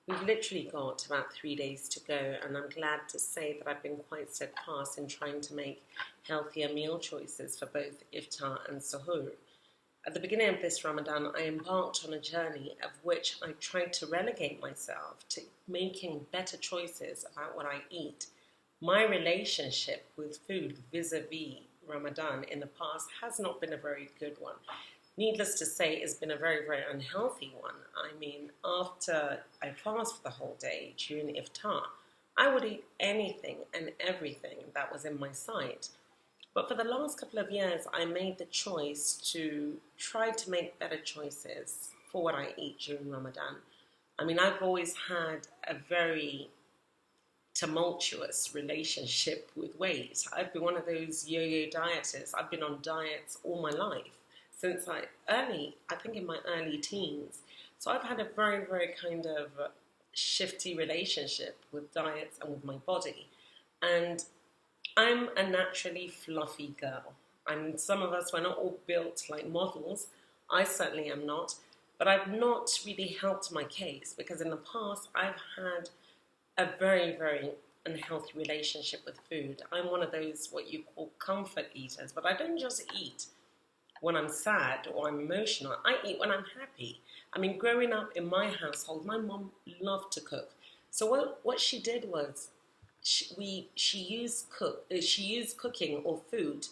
We've literally got about 3 days to go, and I'm glad to say that I've been quite steadfast in trying to make healthier meal choices for both iftar and suhoor. At the beginning of this Ramadan, I embarked on a journey of which I tried to relegate myself to making better choices about what I eat. My relationship with food vis-a-vis Ramadan in the past has not been a very good one. Needless to say, it's been a very, very unhealthy one. I mean, after I fast for the whole day during iftar, I would eat anything and everything that was in my sight. But for the last couple of years, I made the choice to try to make better choices for what I eat during Ramadan. I mean, I've always had a very tumultuous relationship with weight. I've been one of those yo-yo dieters. I've been on diets all my life since I think in my early teens. So I've had a very, very kind of shifty relationship with diets and with my body. And I'm a naturally fluffy girl. I mean, some of us, we're not all built like models. I certainly am not. But I've not really helped my case because in the past I've had a very, very unhealthy relationship with food. I'm one of those what you call comfort eaters, but I don't just eat when I'm sad or I'm emotional. I eat when I'm happy. I mean, growing up in my household, my mom loved to cook. So what she did was she used cooking or food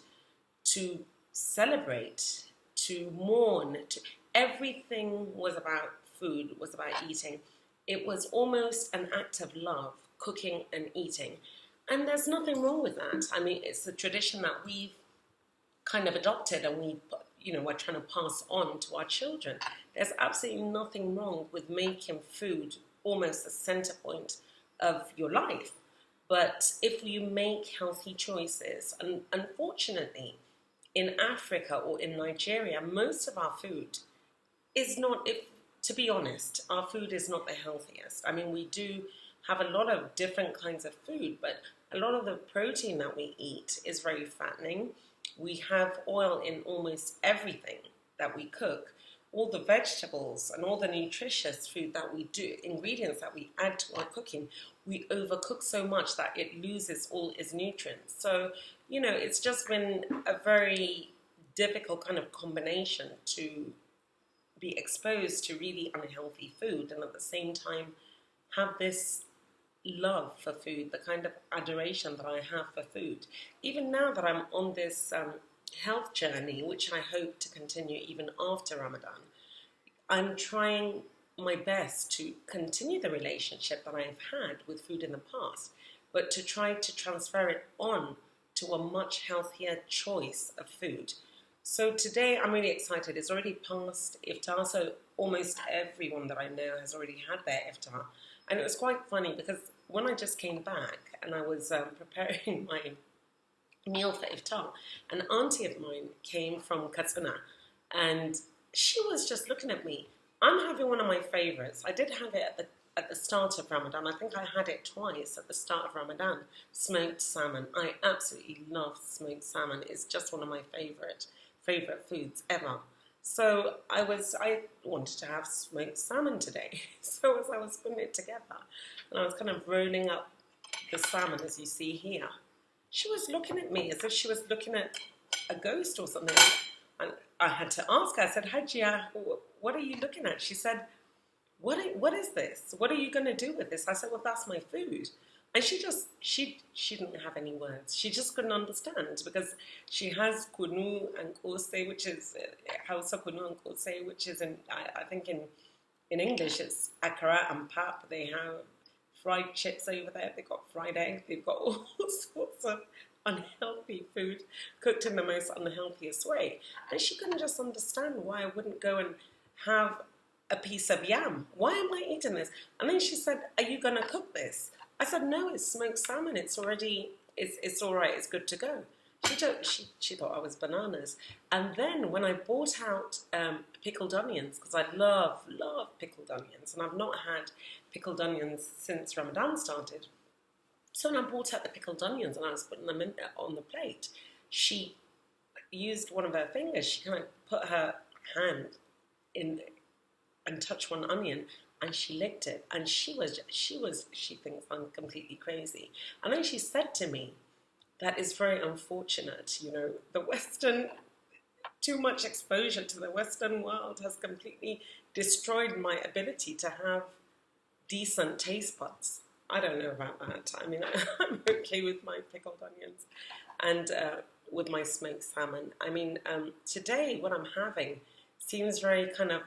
to celebrate, to mourn. Everything was about food, was about eating. It was almost an act of love, cooking and eating. And there's nothing wrong with that. I mean, it's a tradition that we've kind of adopted and we're trying to pass on to our children. There's absolutely nothing wrong with making food almost the center point of your life. But if you make healthy choices, and unfortunately, in Africa or in Nigeria, most of our food is not, if to be honest, our food is not the healthiest. I mean, we do have a lot of different kinds of food, but a lot of the protein that we eat is very fattening. We have oil in almost everything that we cook. All the vegetables and all the nutritious food that we do, ingredients that we add to our cooking, we overcook so much that it loses all its nutrients. So, it's just been a very difficult kind of combination to be exposed to really unhealthy food and at the same time have this love for food, the kind of adoration that I have for food. Even now that I'm on this health journey, which I hope to continue even after Ramadan, I'm trying my best to continue the relationship that I've had with food in the past, but to try to transfer it on to a much healthier choice of food. So today I'm really excited. It's already past iftar, so almost everyone that I know has already had their iftar. And it was quite funny because when I just came back and I was preparing my meal for iftar, an auntie of mine came from Katsina and she was just looking at me. I'm having one of my favorites. I did have it at the start of Ramadan. I think I had it twice at the start of Ramadan. Smoked salmon. I absolutely love smoked salmon. It's just one of my favorite foods ever. So I wanted to have smoked salmon today. So as I was putting it together and I was kind of rolling up the salmon as you see here, she was looking at me as if she was looking at a ghost or something. And I had to ask her, I said, Hajia, what are you looking at? She said, what is this? What are you going to do with this? I said, well, that's my food. And she didn't have any words. She just couldn't understand because she has kunu and kose, which is Hausa kunu and kose, which is I think in English it's akara and pap. They have fried chips over there. They've got fried egg. They've got all sorts of unhealthy food cooked in the most unhealthiest way. And she couldn't just understand why I wouldn't go and have a piece of yam. Why am I eating this? And then she said, are you going to cook this? I said, no, it's smoked salmon. It's all right. It's good to go. She thought I was bananas. And then when I bought out pickled onions, because I love pickled onions, and I've not had pickled onions since Ramadan started. So when I bought out the pickled onions and I was putting them on the plate, she used one of her fingers. She kind of put her hand in and touched one onion, and she licked it, and she thinks I'm completely crazy. And then she said to me, that is very unfortunate, the Western, too much exposure to the Western world has completely destroyed my ability to have decent taste buds. I don't know about that. I mean, I'm okay with my pickled onions and with my smoked salmon. I mean, today what I'm having seems very kind of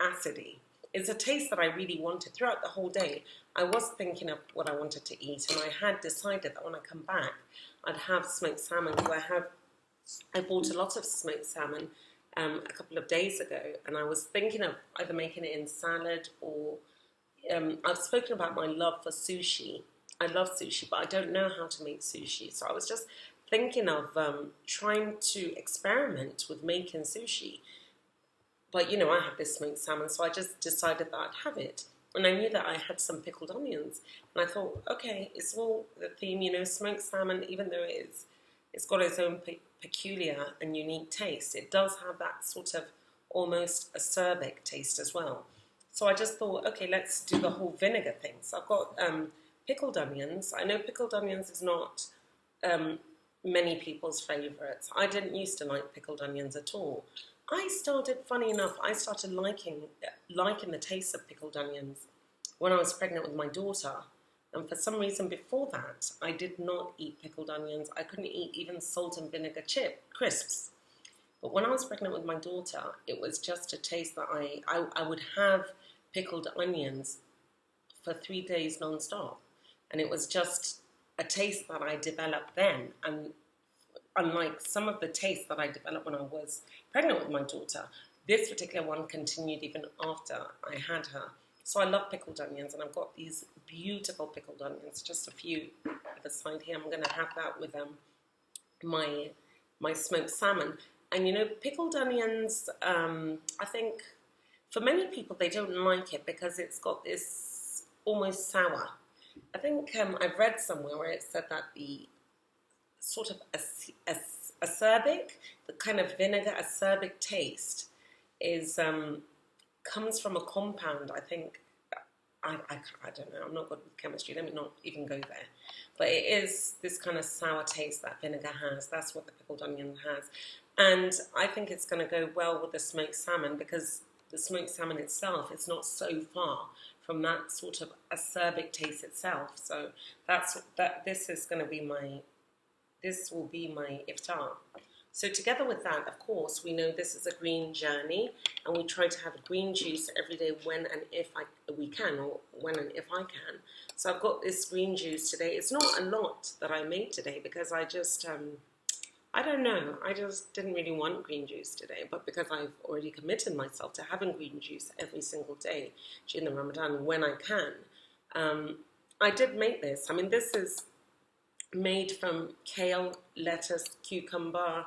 acidy. It's a taste that I really wanted throughout the whole day. I was thinking of what I wanted to eat, and I had decided that when I come back, I'd have smoked salmon, because I bought a lot of smoked salmon a couple of days ago, and I was thinking of either making it in salad or I've spoken about my love for sushi. I love sushi, but I don't know how to make sushi. So I was just thinking of trying to experiment with making sushi. But, I have this smoked salmon, so I just decided that I'd have it. And I knew that I had some pickled onions. And I thought, okay, it's all the theme, smoked salmon, even though it's got its own peculiar and unique taste, it does have that sort of almost acerbic taste as well. So I just thought, okay, let's do the whole vinegar thing. So I've got pickled onions. I know pickled onions is not many people's favourites. I didn't used to like pickled onions at all. Funny enough, I started liking the taste of pickled onions when I was pregnant with my daughter. And for some reason before that, I did not eat pickled onions. I couldn't eat even salt and vinegar crisps. But when I was pregnant with my daughter, it was just a taste that I would have pickled onions for 3 days non-stop. And it was just a taste that I developed then. And unlike some of the tastes that I developed when I was pregnant with my daughter, this particular one continued even after I had her. So I love pickled onions, and I've got these beautiful pickled onions, just a few at the side here. I'm going to have that with my smoked salmon. And pickled onions, I think for many people they don't like it because it's got this almost sour. I think I've read somewhere where it said that the sort of acerbic, the kind of vinegar acerbic taste is comes from a compound. I think I don't know. I'm not good with chemistry. Let me not even go there. But it is this kind of sour taste that vinegar has. That's what the pickled onion has. And I think it's going to go well with the smoked salmon because the smoked salmon itself is not so far from that sort of acerbic taste itself. So this will be my iftar. So together with that, of course, we know this is a green journey, and we try to have green juice every day when and if we can, or when and if I can. So I've got this green juice today. It's not a lot that I made today because I just, I don't know, I just didn't really want green juice today, but because I've already committed myself to having green juice every single day during the Ramadan when I can, I did make this. I mean, this is made from kale, lettuce, cucumber,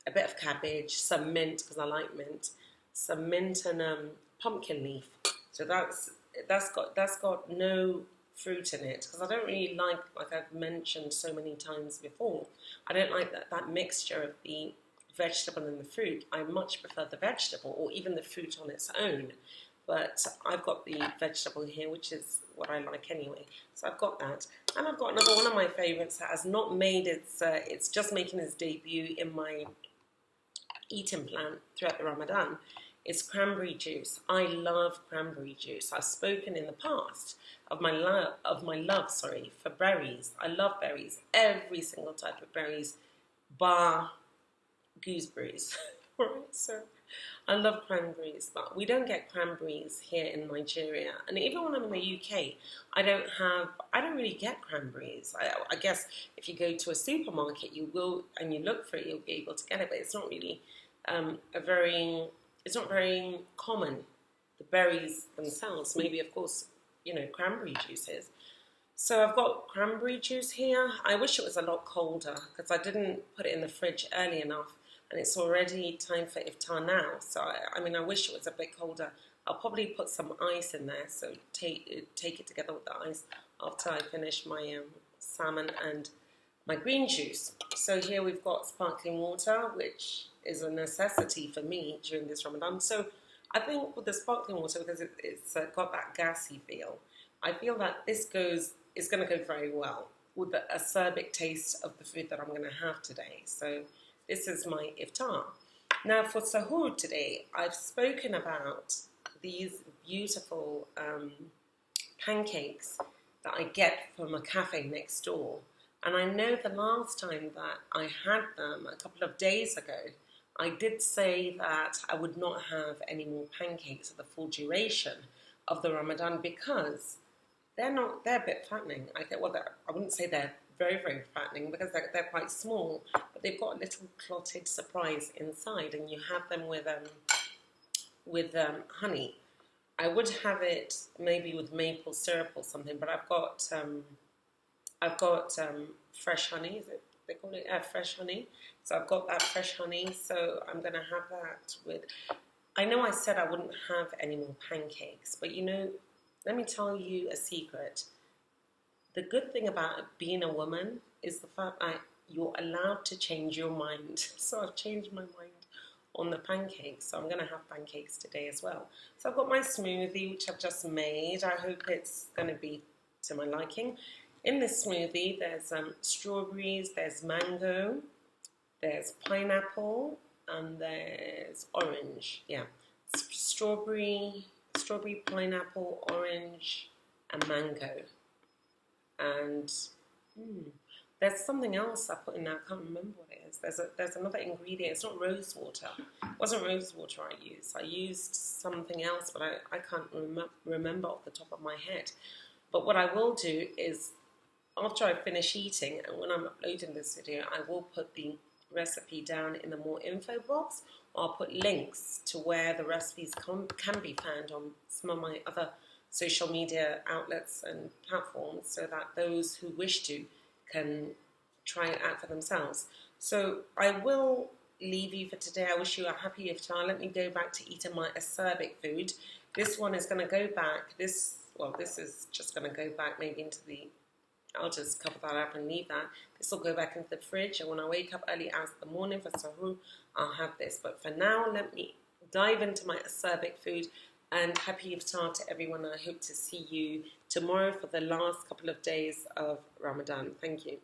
a bit of cabbage, some mint, because I like mint, some mint and pumpkin leaf. So that's got no fruit in it, because I don't really like I've mentioned so many times before, I don't like that mixture of the vegetable and the fruit. I much prefer the vegetable or even the fruit on its own. But I've got the vegetable here, which is what I like anyway. So I've got that. And I've got another one of my favourites that has not made it's just making its debut in my eating plan throughout the Ramadan. It's cranberry juice. I love cranberry juice. I've spoken in the past of my love for berries. I love berries. Every single type of berries, bar gooseberries. So I love cranberries, but we don't get cranberries here in Nigeria. And even when I'm in the UK, I don't really get cranberries. I guess if you go to a supermarket, you will, and you look for it, you'll be able to get it, but it's not really it's not very common, the berries themselves. Maybe, of course, cranberry juice is. So I've got cranberry juice here. I wish it was a lot colder because I didn't put it in the fridge early enough. And it's already time for iftar now. So, I mean, I wish it was a bit colder. I'll probably put some ice in there. So take it together with the ice after I finish my salmon and my green juice. So here we've got sparkling water, which is a necessity for me during this Ramadan. So I think with the sparkling water, because it's got that gassy feel, I feel that is going to go very well with the acerbic taste of the food that I'm going to have today. So this is my iftar. Now for Sahoor today, I've spoken about these beautiful pancakes that I get from a cafe next door. And I know the last time that I had them, a couple of days ago, I did say that I would not have any more pancakes for the full duration of the Ramadan because they're a bit fattening. I wouldn't say they're very, very fattening because they're quite small, but they've got a little clotted surprise inside, and you have them with honey. I would have it maybe with maple syrup or something, but I've got fresh honey. Is it they call it fresh honey? So I've got that fresh honey. So I'm gonna have that with. I know I said I wouldn't have any more pancakes, but let me tell you a secret. The good thing about being a woman is the fact that you're allowed to change your mind. So I've changed my mind on the pancakes. So I'm going to have pancakes today as well. So I've got my smoothie, which I've just made. I hope it's going to be to my liking. In this smoothie, there's strawberries, there's mango, there's pineapple, and there's orange. Yeah, strawberry, pineapple, orange, and mango. And there's something else I put in there. I can't remember what it is. There's another ingredient. It's not rose water. It wasn't rose water I used. I used something else, but I can't remember off the top of my head. But what I will do is, after I finish eating, and when I'm uploading this video, I will put the recipe down in the more info box. Or I'll put links to where the recipes can be found on some of my other social media outlets and platforms, so that those who wish to can try it out for themselves. So I will leave you for today. I wish you a happy iftar. Let me go back to eating my acerbic food. This one is going to go back. This is just going to go back maybe into the. I'll just cover that up and leave that. This will go back into the fridge, and when I wake up early as the morning for Suhoor, I'll have this. But for now, let me dive into my acerbic food. And happy iftar to everyone. I hope to see you tomorrow for the last couple of days of Ramadan. Thank you.